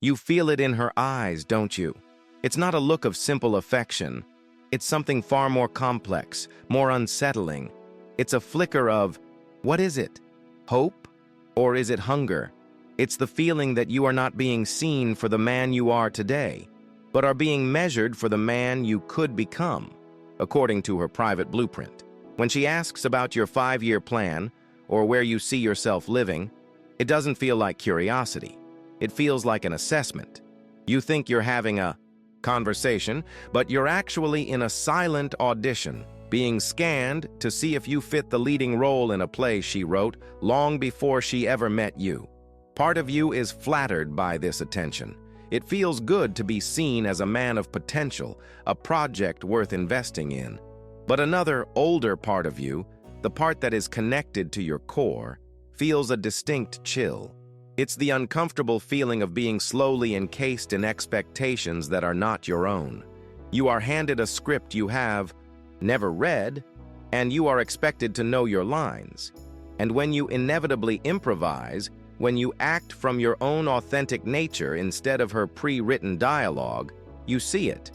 You feel it in her eyes, don't you? It's not a look of simple affection. It's something far more complex, more unsettling. It's a flicker of, what is it? Hope? Or is it hunger? It's the feeling that you are not being seen for the man you are today, but are being measured for the man you could become, according to her private blueprint. When she asks about your 5-year plan, or where you see yourself living, it doesn't feel like curiosity. It feels like an assessment. You think you're having a conversation, but you're actually in a silent audition, being scanned to see if you fit the leading role in a play she wrote long before she ever met you. Part of you is flattered by this attention. It feels good to be seen as a man of potential, a project worth investing in. But another, older part of you, the part that is connected to your core, feels a distinct chill. It's the uncomfortable feeling of being slowly encased in expectations that are not your own. You are handed a script you have never read, and you are expected to know your lines. And when you inevitably improvise, when you act from your own authentic nature instead of her pre-written dialogue, you see it.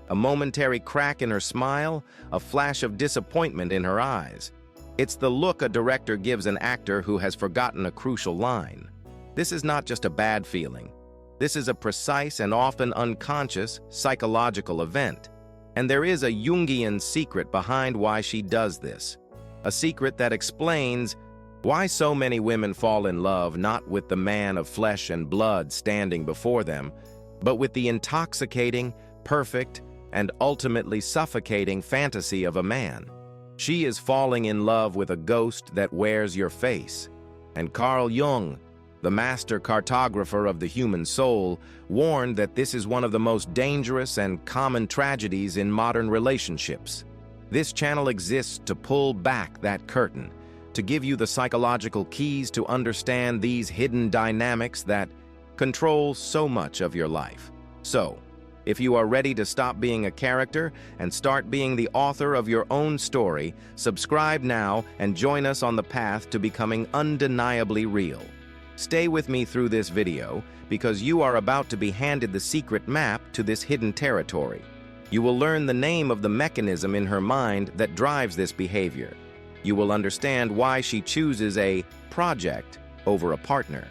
A momentary crack in her smile, a flash of disappointment in her eyes. It's the look a director gives an actor who has forgotten a crucial line. This is not just a bad feeling. This is a precise and often unconscious psychological event. And there is a Jungian secret behind why she does this. A secret that explains why so many women fall in love not with the man of flesh and blood standing before them, but with the intoxicating, perfect, and ultimately suffocating fantasy of a man. She is falling in love with a ghost that wears your face. And Carl Jung, the master cartographer of the human soul, warned that this is one of the most dangerous and common tragedies in modern relationships. This channel exists to pull back that curtain, to give you the psychological keys to understand these hidden dynamics that control so much of your life. So, if you are ready to stop being a character and start being the author of your own story, subscribe now and join us on the path to becoming undeniably real. Stay with me through this video because you are about to be handed the secret map to this hidden territory. You will learn the name of the mechanism in her mind that drives this behavior. You will understand why she chooses a project over a partner.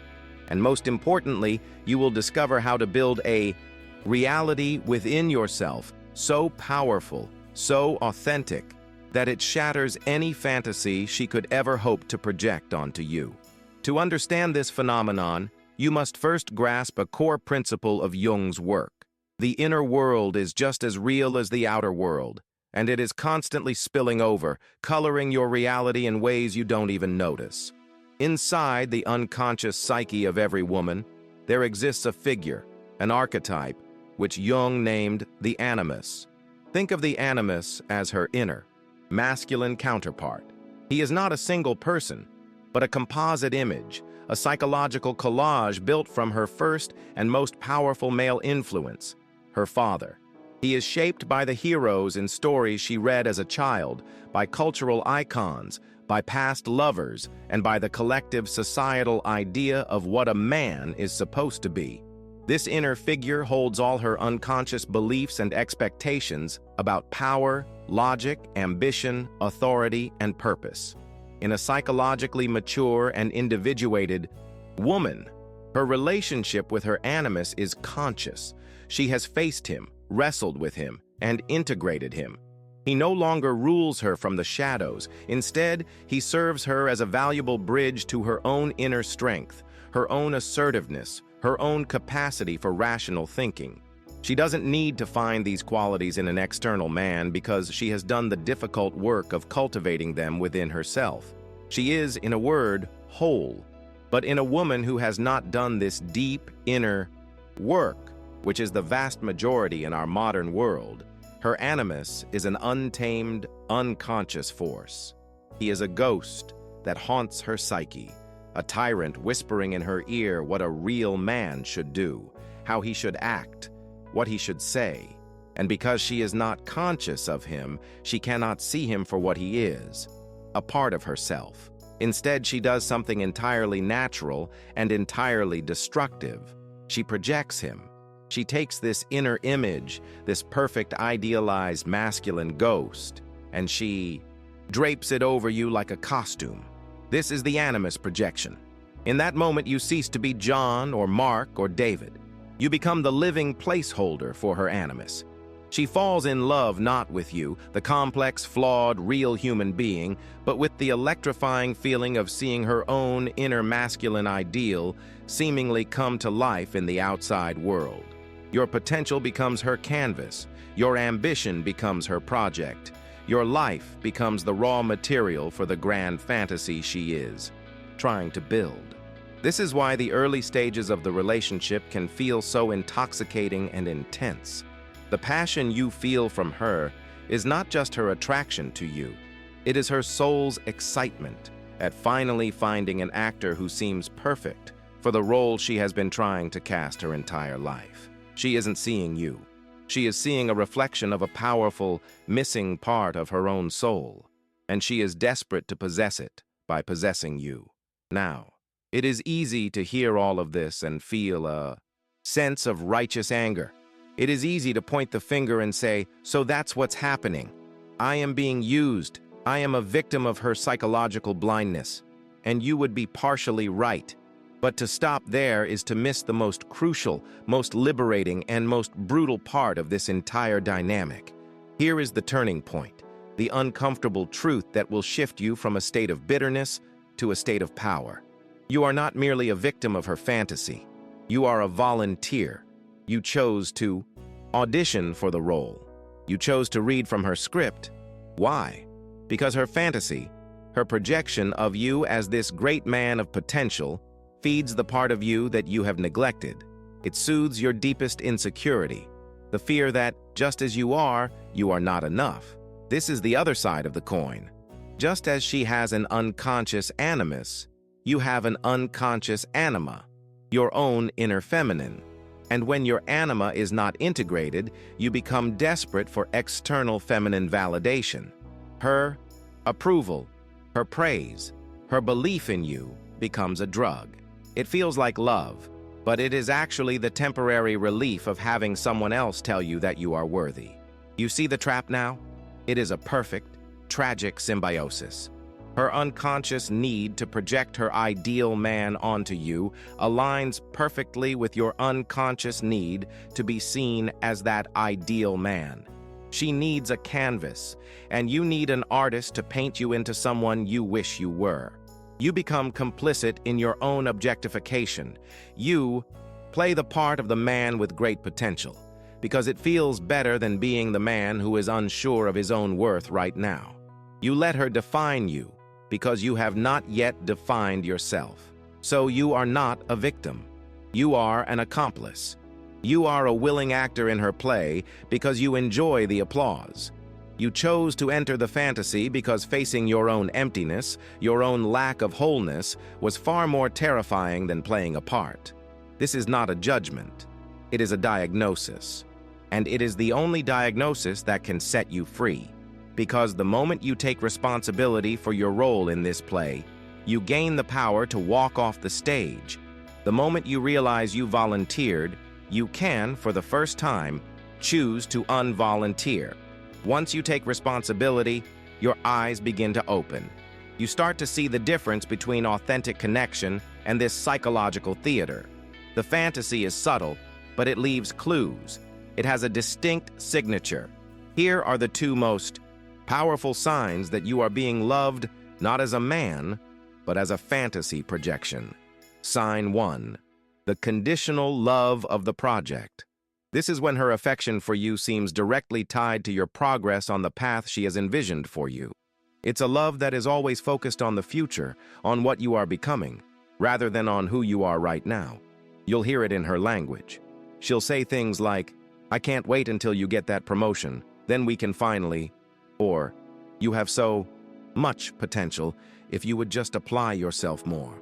And most importantly, you will discover how to build a reality within yourself so powerful, so authentic, that it shatters any fantasy she could ever hope to project onto you. To understand this phenomenon, you must first grasp a core principle of Jung's work. The inner world is just as real as the outer world, and it is constantly spilling over, coloring your reality in ways you don't even notice. Inside the unconscious psyche of every woman, there exists a figure, an archetype, which Jung named the Animus. Think of the Animus as her inner, masculine counterpart. He is not a single person, but a composite image, a psychological collage built from her first and most powerful male influence, her father. He is shaped by the heroes in stories she read as a child, by cultural icons, by past lovers, and by the collective societal idea of what a man is supposed to be. This inner figure holds all her unconscious beliefs and expectations about power, logic, ambition, authority, and purpose. In a psychologically mature and individuated woman, her relationship with her animus is conscious. She has faced him, wrestled with him, and integrated him. He no longer rules her from the shadows. Instead, he serves her as a valuable bridge to her own inner strength, her own assertiveness, her own capacity for rational thinking. She doesn't need to find these qualities in an external man because she has done the difficult work of cultivating them within herself. She is, in a word, whole. But in a woman who has not done this deep inner work, which is the vast majority in our modern world, her animus is an untamed, unconscious force. He is a ghost that haunts her psyche, a tyrant whispering in her ear what a real man should do, how he should act, what he should say. And because she is not conscious of him, she cannot see him for what he is, a part of herself. Instead, she does something entirely natural and entirely destructive. She projects him. She takes this inner image, this perfect idealized masculine ghost, and she drapes it over you like a costume. This is the Animus Projection. In that moment, you cease to be John or Mark or David. You become the living placeholder for her animus. She falls in love not with you, the complex, flawed, real human being, but with the electrifying feeling of seeing her own inner masculine ideal seemingly come to life in the outside world. Your potential becomes her canvas. Your ambition becomes her project. Your life becomes the raw material for the grand fantasy she is trying to build. This is why the early stages of the relationship can feel so intoxicating and intense. The passion you feel from her is not just her attraction to you, it is her soul's excitement at finally finding an actor who seems perfect for the role she has been trying to cast her entire life. She isn't seeing you. She is seeing a reflection of a powerful, missing part of her own soul, and she is desperate to possess it by possessing you. Now, it is easy to hear all of this and feel a sense of righteous anger. It is easy to point the finger and say, so that's what's happening. I am being used. I am a victim of her psychological blindness. And you would be partially right. But to stop there is to miss the most crucial, most liberating, and most brutal part of this entire dynamic. Here is the turning point, the uncomfortable truth that will shift you from a state of bitterness to a state of power. You are not merely a victim of her fantasy. You are a volunteer. You chose to audition for the role. You chose to read from her script. Why? Because her fantasy, her projection of you as this great man of potential, feeds the part of you that you have neglected. It soothes your deepest insecurity, the fear that, just as you are not enough. This is the other side of the coin. Just as she has an unconscious animus, you have an unconscious anima, your own inner feminine. And when your anima is not integrated, you become desperate for external feminine validation. Her approval, her praise, her belief in you becomes a drug. It feels like love, but it is actually the temporary relief of having someone else tell you that you are worthy. You see the trap now? It is a perfect, tragic symbiosis. Her unconscious need to project her ideal man onto you aligns perfectly with your unconscious need to be seen as that ideal man. She needs a canvas, and you need an artist to paint you into someone you wish you were. You become complicit in your own objectification. You play the part of the man with great potential, because it feels better than being the man who is unsure of his own worth right now. You let her define you, because you have not yet defined yourself. So you are not a victim. You are an accomplice. You are a willing actor in her play because you enjoy the applause. You chose to enter the fantasy because facing your own emptiness, your own lack of wholeness, was far more terrifying than playing a part. This is not a judgment. It is a diagnosis. And it is the only diagnosis that can set you free. Because the moment you take responsibility for your role in this play, you gain the power to walk off the stage. The moment you realize you volunteered, you can, for the first time, choose to unvolunteer. Once you take responsibility, your eyes begin to open. You start to see the difference between authentic connection and this psychological theater. The fantasy is subtle, but it leaves clues. It has a distinct signature. Here are the two most powerful signs that you are being loved not as a man, but as a fantasy projection. Sign 1. The conditional love of the project. This is when her affection for you seems directly tied to your progress on the path she has envisioned for you. It's a love that is always focused on the future, on what you are becoming, rather than on who you are right now. You'll hear it in her language. She'll say things like, "I can't wait until you get that promotion, then we can finally," or, "You have so much potential if you would just apply yourself more."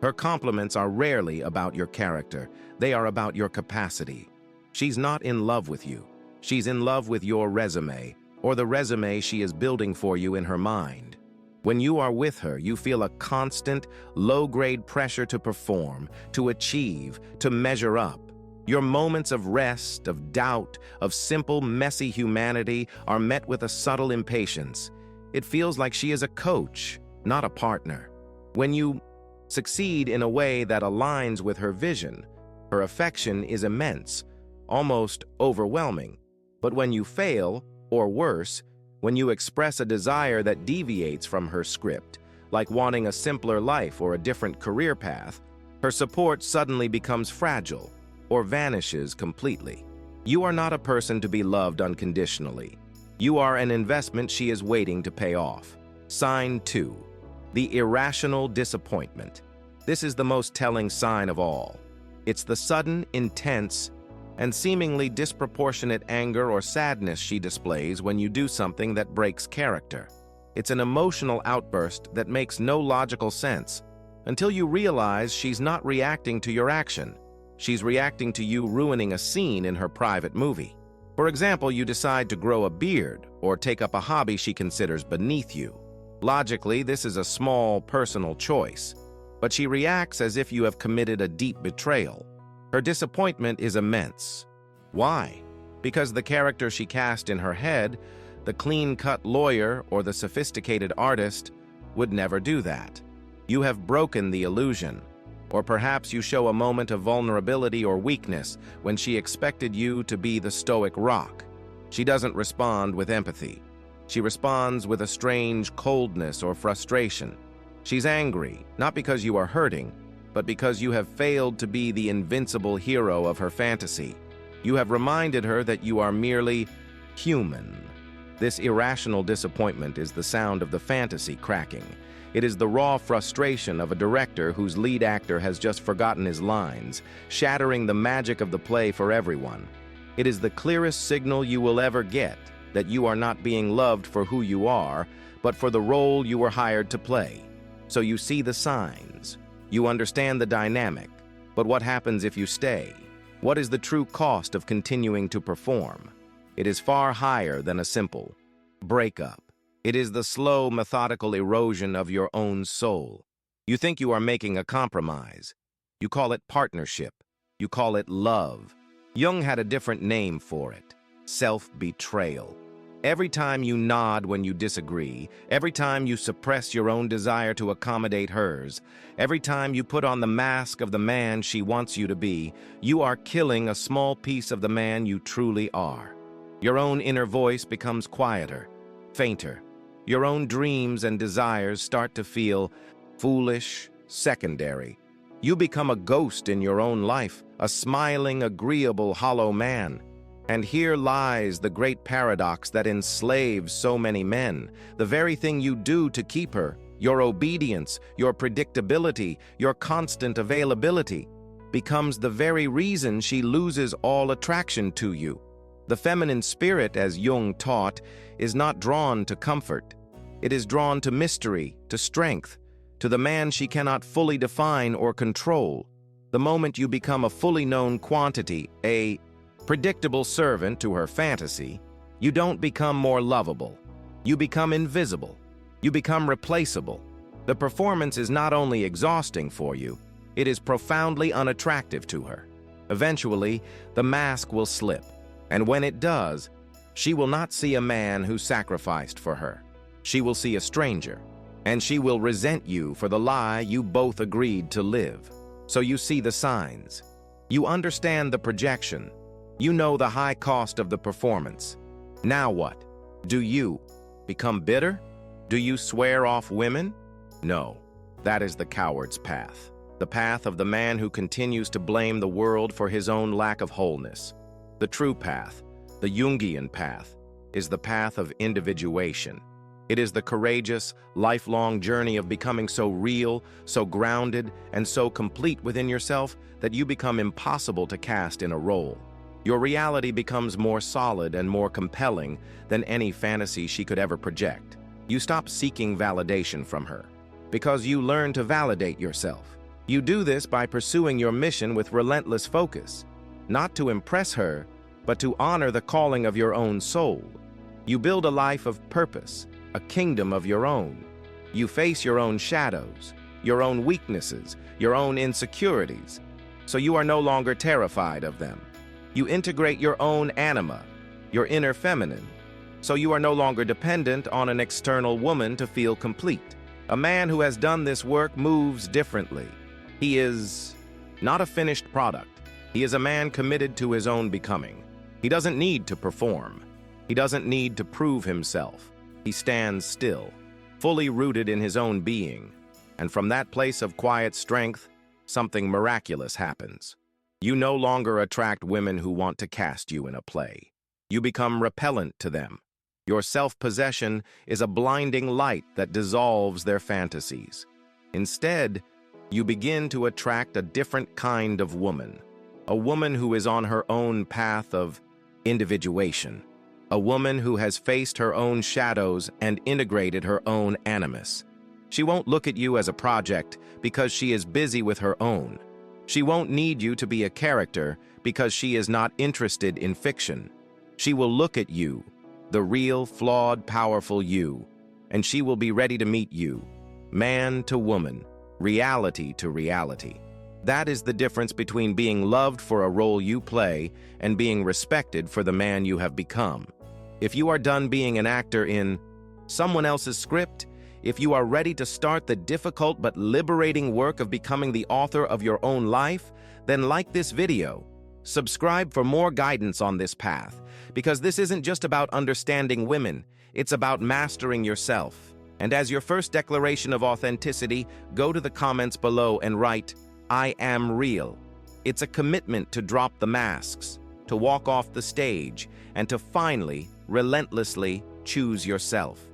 Her compliments are rarely about your character. They are about your capacity. She's not in love with you. She's in love with your resume, or the resume she is building for you in her mind. When you are with her, you feel a constant, low-grade pressure to perform, to achieve, to measure up. Your moments of rest, of doubt, of simple, messy humanity are met with a subtle impatience. It feels like she is a coach, not a partner. When you succeed in a way that aligns with her vision, her affection is immense, almost overwhelming. But when you fail, or worse, when you express a desire that deviates from her script, like wanting a simpler life or a different career path, her support suddenly becomes fragile or vanishes completely. You are not a person to be loved unconditionally. You are an investment she is waiting to pay off. Sign 2. The irrational disappointment. This is the most telling sign of all. It's the sudden, intense, and seemingly disproportionate anger or sadness she displays when you do something that breaks character. It's an emotional outburst that makes no logical sense until you realize she's not reacting to your action. She's reacting to you ruining a scene in her private movie. For example, you decide to grow a beard or take up a hobby she considers beneath you. Logically, this is a small, personal choice, but she reacts as if you have committed a deep betrayal. Her disappointment is immense. Why? Because the character she cast in her head, the clean-cut lawyer or the sophisticated artist, would never do that. You have broken the illusion. Or perhaps you show a moment of vulnerability or weakness when she expected you to be the stoic rock. She doesn't respond with empathy. She responds with a strange coldness or frustration. She's angry, not because you are hurting, but because you have failed to be the invincible hero of her fantasy. You have reminded her that you are merely human. This irrational disappointment is the sound of the fantasy cracking. It is the raw frustration of a director whose lead actor has just forgotten his lines, shattering the magic of the play for everyone. It is the clearest signal you will ever get that you are not being loved for who you are, but for the role you were hired to play. So you see the signs. You understand the dynamic. But what happens if you stay? What is the true cost of continuing to perform? It is far higher than a simple breakup. It is the slow, methodical erosion of your own soul. You think you are making a compromise. You call it partnership. You call it love. Jung had a different name for it: self-betrayal. Every time you nod when you disagree, every time you suppress your own desire to accommodate hers, every time you put on the mask of the man she wants you to be, you are killing a small piece of the man you truly are. Your own inner voice becomes quieter, fainter. Your own dreams and desires start to feel foolish, secondary. You become a ghost in your own life, a smiling, agreeable, hollow man. And here lies the great paradox that enslaves so many men. The very thing you do to keep her, your obedience, your predictability, your constant availability, becomes the very reason she loses all attraction to you. The feminine spirit, as Jung taught, is not drawn to comfort. It is drawn to mystery, to strength, to the man she cannot fully define or control. The moment you become a fully known quantity, a predictable servant to her fantasy, you don't become more lovable. You become invisible. You become replaceable. The performance is not only exhausting for you, it is profoundly unattractive to her. Eventually, the mask will slip, and when it does, she will not see a man who sacrificed for her. She will see a stranger, and she will resent you for the lie you both agreed to live. So you see the signs. You understand the projection. You know the high cost of the performance. Now what? Do you become bitter? Do you swear off women? No, that is the coward's path. The path of the man who continues to blame the world for his own lack of wholeness. The true path, the Jungian path, is the path of individuation. It is the courageous, lifelong journey of becoming so real, so grounded, and so complete within yourself that you become impossible to cast in a role. Your reality becomes more solid and more compelling than any fantasy she could ever project. You stop seeking validation from her, because you learn to validate yourself. You do this by pursuing your mission with relentless focus, not to impress her, but to honor the calling of your own soul. You build a life of purpose, a kingdom of your own. You face your own shadows, your own weaknesses, your own insecurities. so you are no longer terrified of them. You integrate your own anima, your inner feminine, so you are no longer dependent on an external woman to feel complete. A man who has done this work moves differently. He is not a finished product. He is a man committed to his own becoming. He doesn't need to perform. He doesn't need to prove himself. He stands still, fully rooted in his own being. And from that place of quiet strength, something miraculous happens. You no longer attract women who want to cast you in a play. You become repellent to them. Your self-possession is a blinding light that dissolves their fantasies. Instead, you begin to attract a different kind of woman, a woman who is on her own path of individuation, a woman who has faced her own shadows and integrated her own animus. She won't look at you as a project because she is busy with her own. She won't need you to be a character because she is not interested in fiction. She will look at you, the real, flawed, powerful you, and she will be ready to meet you, man to woman, reality to reality. That is the difference between being loved for a role you play and being respected for the man you have become. If you are done being an actor in someone else's script, if you are ready to start the difficult but liberating work of becoming the author of your own life, then like this video. Subscribe for more guidance on this path, because this isn't just about understanding women, it's about mastering yourself. And as your first declaration of authenticity, go to the comments below and write, "I am real." It's a commitment to drop the masks, to walk off the stage, and to finally, relentlessly choose yourself.